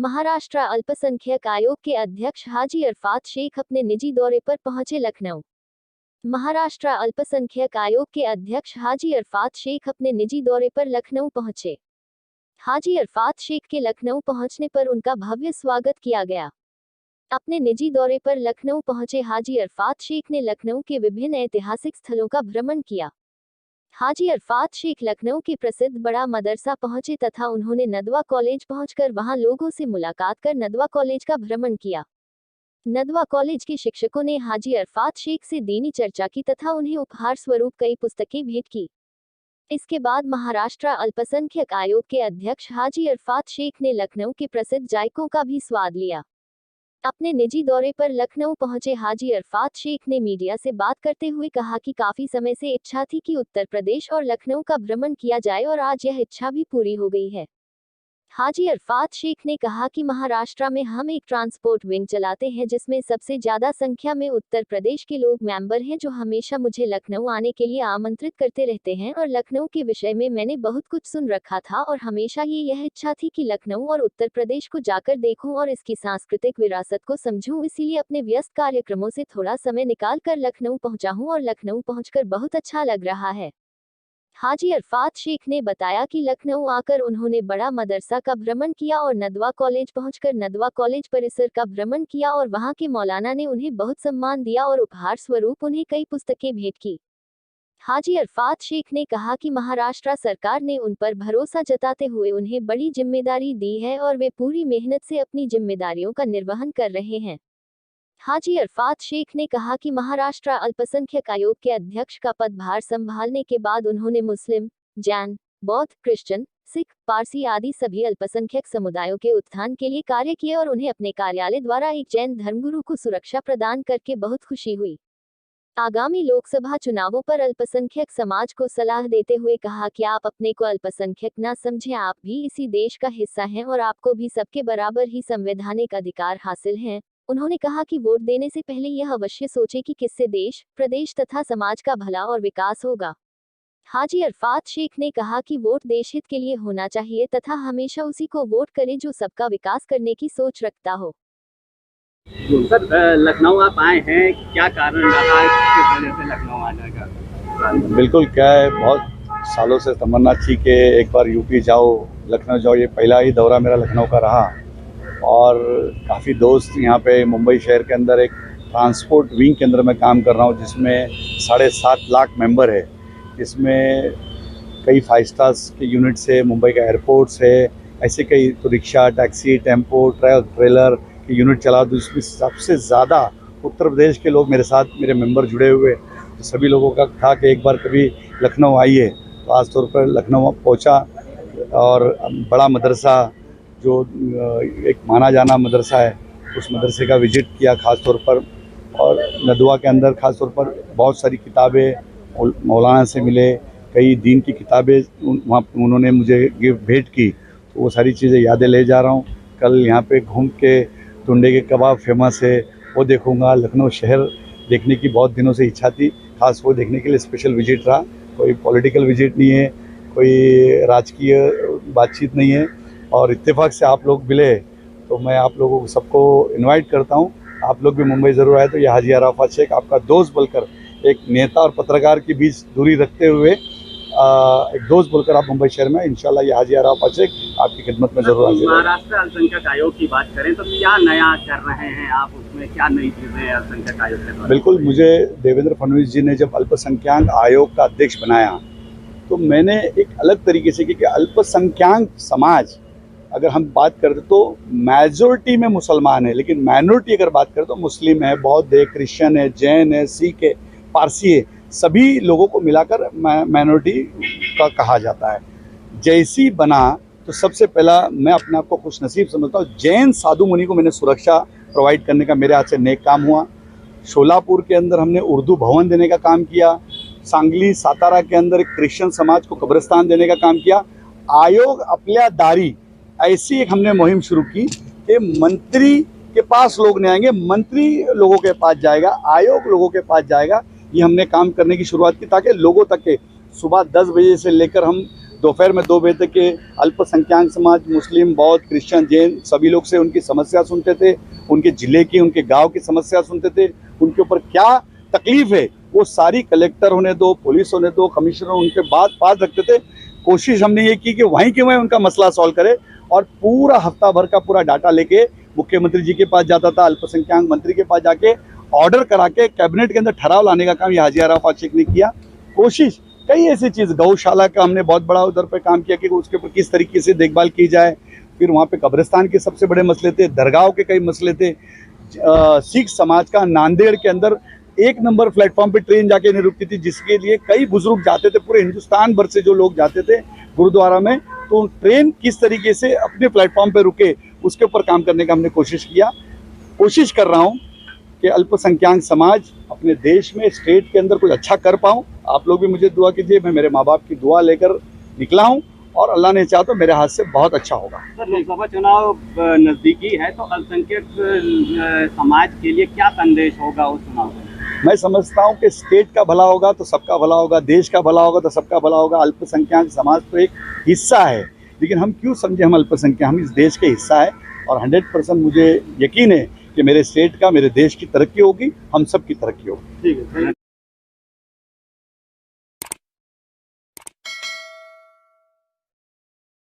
महाराष्ट्र अल्पसंख्यक आयोग के अध्यक्ष हाजी अरफात शेख अपने निजी दौरे पर पहुंचे लखनऊ। महाराष्ट्र अल्पसंख्यक आयोग के अध्यक्ष हाजी अरफात शेख अपने निजी दौरे पर लखनऊ पहुंचे। हाजी अरफात शेख के लखनऊ पहुंचने पर उनका भव्य स्वागत किया गया। अपने निजी दौरे पर लखनऊ पहुंचे हाजी अरफात शेख ने लखनऊ के विभिन्न ऐतिहासिक स्थलों का भ्रमण किया। हाजी अरफात शेख लखनऊ के प्रसिद्ध बड़ा मदरसा पहुंचे तथा उन्होंने नदवा कॉलेज पहुंचकर वहां लोगों से मुलाकात कर नदवा कॉलेज का भ्रमण किया। नदवा कॉलेज के शिक्षकों ने हाजी अरफात शेख से दीनी चर्चा की तथा उन्हें उपहार स्वरूप कई पुस्तकें भेंट की। इसके बाद महाराष्ट्र अल्पसंख्यक आयोग के अध्यक्ष हाजी अरफात शेख ने लखनऊ के प्रसिद्ध जायकों का भी स्वाद लिया। अपने निजी दौरे पर लखनऊ पहुंचे हाजी अरफात शेख ने मीडिया से बात करते हुए कहा कि काफी समय से इच्छा थी कि उत्तर प्रदेश और लखनऊ का भ्रमण किया जाए और आज यह इच्छा भी पूरी हो गई है। हाजी अरफात शेख ने कहा कि महाराष्ट्र में हम एक ट्रांसपोर्ट विंग चलाते हैं जिसमें सबसे ज्यादा संख्या में उत्तर प्रदेश के लोग मेंबर हैं जो हमेशा मुझे लखनऊ आने के लिए आमंत्रित करते रहते हैं और लखनऊ के विषय में मैंने बहुत कुछ सुन रखा था और हमेशा यह इच्छा थी कि लखनऊ और उत्तर प्रदेश को जाकर देखूं और इसकी सांस्कृतिक विरासत को समझूं, इसीलिए अपने व्यस्त कार्यक्रमों से थोड़ा समय निकाल कर लखनऊ पहुंचा हूं और लखनऊ पहुंचकर बहुत अच्छा लग रहा है। हाजी अरफात शेख ने बताया कि लखनऊ आकर उन्होंने बड़ा मदरसा का भ्रमण किया और नदवा कॉलेज पहुंचकर नदवा कॉलेज परिसर का भ्रमण किया और वहां के मौलाना ने उन्हें बहुत सम्मान दिया और उपहार स्वरूप उन्हें कई पुस्तकें भेंट की। हाजी अरफात शेख ने कहा कि महाराष्ट्र सरकार ने उन पर भरोसा जताते हुए उन्हें बड़ी जिम्मेदारी दी है और वे पूरी मेहनत से अपनी जिम्मेदारियों का निर्वहन कर रहे हैं। हाजी अरफात शेख ने कहा कि महाराष्ट्र अल्पसंख्यक आयोग के अध्यक्ष का पदभार संभालने के बाद उन्होंने मुस्लिम, जैन, बौद्ध, क्रिश्चियन, सिख, पारसी आदि सभी अल्पसंख्यक समुदायों के उत्थान के लिए कार्य किए और उन्हें अपने कार्यालय द्वारा एक जैन धर्मगुरु को सुरक्षा प्रदान करके बहुत खुशी हुई। आगामी लोकसभा चुनावों पर अल्पसंख्यक समाज को सलाह देते हुए कहा कि आप अपने को अल्पसंख्यक न समझें, आप भी इसी देश का हिस्सा हैं और आपको भी सबके बराबर ही संवैधानिक अधिकार हासिल हैं। उन्होंने कहा कि वोट देने से पहले यह अवश्य सोचें कि किससे देश, प्रदेश तथा समाज का भला और विकास होगा। हाजी अरफात शेख ने कहा कि वोट देश हित के लिए होना चाहिए तथा हमेशा उसी को वोट करें जो सबका विकास करने की सोच रखता हो। सर, लखनऊ आप आए हैं, क्या कारण रहा है किस वजह से लखनऊ आने का? बिल्कुल, क्या है, बहुत सालों से तमन्ना थी कि एक बार यूपी जाओ, लखनऊ जाओ। ये पहला ही दौरा मेरा लखनऊ का रहा और काफ़ी दोस्त यहाँ पे मुंबई शहर के अंदर एक ट्रांसपोर्ट विंग के अंदर मैं काम कर रहा हूँ जिसमें 7.5 लाख मेंबर है। इसमें कई 5 स्टार्स के यूनिट्स है, मुंबई का एयरपोर्ट्स है, ऐसे कई तो रिक्शा, टैक्सी, टेम्पो, ट्रेलर के यूनिट चला दूँ। इसमें सबसे ज़्यादा उत्तर प्रदेश के लोग मेरे साथ, मेरे मेंबर जुड़े हुए। तो सभी लोगों का था कि एक बार कभी लखनऊ आइए, तो आज तौर पर लखनऊ पहुँचा और बड़ा मदरसा जो एक माना जाना मदरसा है, उस मदरसे का विजिट किया ख़ास तौर पर। और नदवा के अंदर ख़ास तौर पर बहुत सारी किताबें मौलाना से मिले, कई दीन की किताबें वहाँ उन्होंने मुझे गिफ्ट भेंट की, तो वो सारी चीज़ें यादें ले जा रहा हूँ। कल यहाँ पे घूम के टुंडे के कबाब फेमस है, वो देखूँगा। लखनऊ शहर देखने की बहुत दिनों से इच्छा थी, खास वो देखने के लिए स्पेशल विजिट रहा। कोई पॉलिटिकल विजिट नहीं है, कोई राजकीय बातचीत नहीं है और इत्तेफाक से आप लोग मिले, तो मैं आप लोगों को सबको इनवाइट करता हूँ। आप लोग भी मुंबई ज़रूर आए। तो ये हाजी अरफात शेख आपका दोस्त बोलकर, एक नेता और पत्रकार के बीच दूरी रखते हुए एक दोस्त बोलकर आप मुंबई शहर में, इंशाल्लाह ये हाजी अरफात शेख आपकी खिदमत में जरूर हाजिर है। महाराष्ट्र अल्पसंख्यक आयोग की बात करें तो क्या नया कर रहे हैं आप, उसमें क्या नई चीज़ें अल्पसंख्यक आयोग के द्वारा? बिल्कुल, मुझे देवेंद्र फडणवीस जी ने जब अल्पसंख्यक आयोग का अध्यक्ष बनाया तो मैंने एक अलग तरीके से कि अल्पसंख्यक समाज, अगर हम बात करते तो मेजॉरिटी में मुसलमान है, लेकिन माइनॉरिटी अगर बात करें तो मुस्लिम है, बौद्ध है, क्रिश्चियन है, जैन है, सिख है, पारसी है, सभी लोगों को मिलाकर माइनॉरिटी का कहा जाता है। जैसी बना तो सबसे पहला मैं अपने आप को खुशनसीब समझता हूँ। जैन साधु मुनि को मैंने सुरक्षा प्रोवाइड करने का मेरे हाथ से नेक काम हुआ। शोलापुर के अंदर हमने उर्दू भवन देने का काम किया। सांगली, सातारा के अंदर क्रिश्चियन समाज को कब्रिस्तान देने का काम किया। आयोग अपल्या दारी ऐसी एक हमने मुहिम शुरू की कि मंत्री के पास लोग नहीं आएंगे, मंत्री लोगों के पास जाएगा, आयोग लोगों के पास जाएगा। ये हमने काम करने की शुरुआत की ताकि लोगों तक के सुबह 10 बजे से लेकर हम दोपहर में 2 बजे तक के अल्पसंख्यक समाज, मुस्लिम, बौद्ध, क्रिश्चियन, जैन सभी लोग से उनकी समस्या सुनते थे, उनके ज़िले की, उनके गांव की समस्या सुनते थे, उनके ऊपर क्या तकलीफ है वो सारी कलेक्टर होने दो, पुलिस होने दो, कमिश्नर उनके बात रखते थे। कोशिश हमने ये की कि वहीं के वहीं उनका मसला सॉल्व करे, और पूरा हफ्ता भर का पूरा डाटा लेके मुख्यमंत्री जी के पास जाता था, अल्पसंख्यक मंत्री के पास जाके ऑर्डर करा के कैबिनेट के अंदर ठहराव लाने का काम ये हाजी अरफात शेख ने किया। कोशिश कई ऐसी चीज़, गौशाला का हमने बहुत बड़ा उधर पे काम किया कि उसके ऊपर किस तरीके से देखभाल की जाए। फिर वहाँ पे कब्रिस्तान के सबसे बड़े मसले थे, दरगाहों के कई मसले थे। सिख समाज का नांदेड़ के अंदर 1 नंबर प्लेटफॉर्म पे ट्रेन जाके नहीं रुकती थी, जिसके लिए कई बुजुर्ग जाते थे, पूरे हिंदुस्तान भर से जो लोग जाते थे गुरुद्वारा में, तो ट्रेन किस तरीके से अपने प्लेटफॉर्म पे रुके उसके ऊपर काम करने का हमने कोशिश किया। कोशिश कर रहा हूँ कि अल्पसंख्यक समाज अपने देश में, स्टेट के अंदर कुछ अच्छा कर पाऊँ। आप लोग भी मुझे दुआ कीजिए, मैं मेरे माँ बाप की दुआ लेकर निकला हूँ और अल्लाह ने चाहा तो मेरे हाथ से बहुत अच्छा होगा। सर, लोकसभा चुनाव नज़दीकी है, तो अल्पसंख्यक समाज के लिए क्या संदेश होगा उस चुनाव में? मैं समझता हूँ कि स्टेट का भला होगा तो सबका भला होगा, देश का भला होगा तो सबका भला होगा। अल्पसंख्यक समाज तो एक हिस्सा है, लेकिन हम क्यों समझे हम अल्पसंख्यक, हम इस देश के हिस्सा है। और 100% मुझे यकीन है कि मेरे स्टेट का, मेरे देश की तरक्की होगी, हम सब की तरक्की होगी। ठीक है।